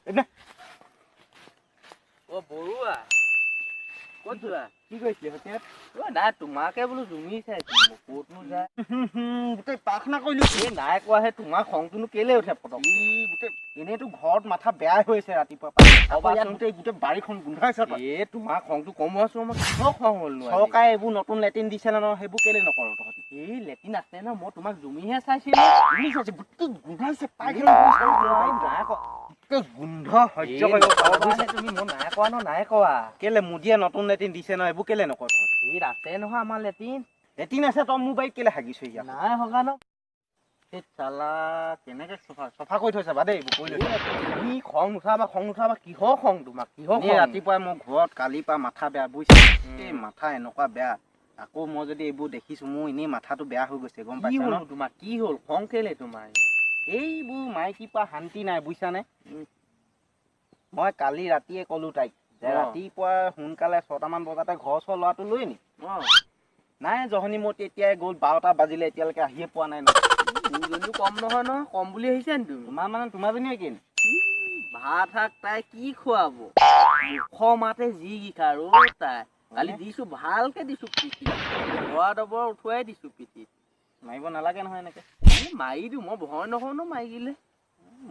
এনে ও বৰুৱা ক'ত যোৱা কি কৈছিলে হতে ও নাই তোমাকে বোলো জুমি চাইছিলো ক'তনো যায় গোটেই প্ৰাৰ্থনা কৰিলো এই নাই কোৱাহে তোমাৰ খংটোনো কেলে উঠে পটক গোটেই এনেইতো ঘৰত মাথা বেয়াই হৈছে ৰাতিপুৱা গোটেই বাৰীখন গোন্ধাইছে এই তোমাৰ খংটো কম হোৱাছো আমাৰ কিহৰ খং হ'ল নো চৰকাৰে এইবোৰ নতুন লেট্ৰিন দিছে ন সেইবোৰ কেলে নকৰ তহঁতি এই লেট্ৰিন আছে ন মই তোমাক জুমিহে চাইছিলো গোটেই গোন্ধাইছে গোন্ধ সহ্য তুমি মই নাই কোৱা ন নাই কোৱা কেলে মুদিয়ে নতুন লেট্ৰিন দিছে ন এইবোৰ কেলে নকৰ তহঁতি এই আছে নহয় আমাৰ লেট্ৰিন লেট্ৰিন আছে তই মোৰ বাৰীত কেলে হাগিছ ইয়াত নাই হগা ন এই চালা কেনেকে চফা কৰি থৈছে বা দেই এইবোৰ তুমি খং নুঠাবা কিহৰ খং তোমাক কিহৰ ৰাতিপুৱাই মোৰ ঘৰত কালিৰ পৰা মাথা বেয়া বুজিছা এই মাথা এনেকুৱা বেয়া আকৌ মই যদি এইবোৰ দেখিছো মোৰ এনেই মাথাটো বেয়া হৈ গৈছে গম পাইছা ন তোমাৰ কি হ'ল খং কেলে তোমাৰ এইবোৰ মাইকীৰ পৰা শান্তি নাই বুজিছানে মই কালি ৰাতিয়ে কলো তাইক যে ৰাতিপুৱা সোনকালে 6টামান বজাতে ঘৰ চৰ ল'ৰাটো লৈ নি নাই জহনী মোৰ তেতিয়াই গ'ল 12টা বাজিলে এতিয়ালৈকে আহিয়ে পোৱা নাই দুজনীও কম নহয় ন কম বুলি আহিছে নি তুমি তোমাৰজনীয়ে কি ভাত শাক তাই কি খুৱাব মাতে যি গিখা ৰ তাই কালি দিছো ভালকে দিছো পিঠিত দবৰ উঠুৱাই দিছো পিঠিত মাৰিব নালাগে নহয় এনেকে মাৰি দিওঁ মই ভয় নকৰো ন মাৰি দিলে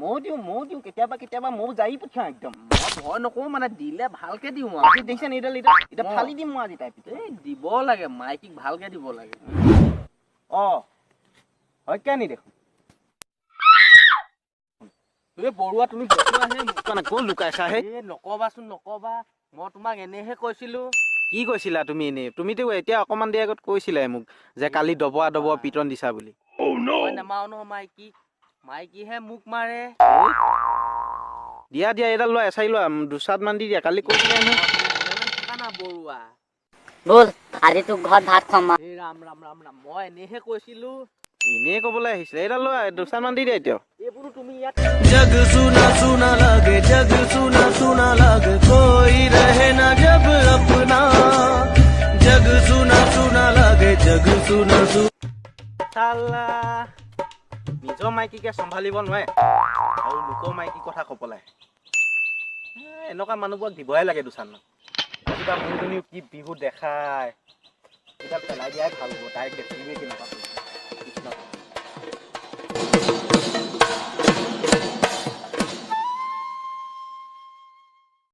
ময়ো দিওঁ কেতিয়াবা ময়ো জাৰি পঠিয়াওঁ একদম মই ভয় নকৰো মানে দিলে ভালকে দিওঁ আৰু দেখিছে নি এতিয়া ফালি দিম মই আজি তাই এই দিব লাগে মাইকীক ভালকে দিব লাগে হত্যা নি দেখোন এই বৰুৱা তুমি ক'ত লুকাইছা নকবাচোন নকবা মই তোমাক এনেহে কৈছিলো কি কৈছিলা তুমি এনেই তুমিতো এতিয়া অকমান দেৰি আগত কৈছিলা মোক যে কালি দবোৱা পিটন দিছা বুলি মই নেমাৰো নহয় মাইকীহে মোক মাৰে দিয়া এইডাল লোৱা এচাৰি লোৱা 2 মান দি দিয়া কালি কৈছিলা নহয় বৰুৱা বল আজি তোক ঘৰত ভাত খাম ৰাম মই এনেহে কৈছিলো এনেই ক'বলৈ আহিছিলে এইডাল লোৱা 2 মান দি দিয়া এতিয়া এইবোৰো তুমি ইয়াত जग सुना सुना लगे कोई रहे ना जब अपना जग सुना लगे जग सुना চালা নিজৰ মাইকীকে চম্ভালিব নোৱাৰে আৰু লোকৰ মাইকী কথা কপলাই এনেকুৱা মানুহবোৰক দিবহে লাগে 2 মান কিবা মোৰজনীও কি বিহু দেখায় এইডাল পেলাই দিয়াই ভাল হ'ব তাইক দেখিবই কেনেকুৱা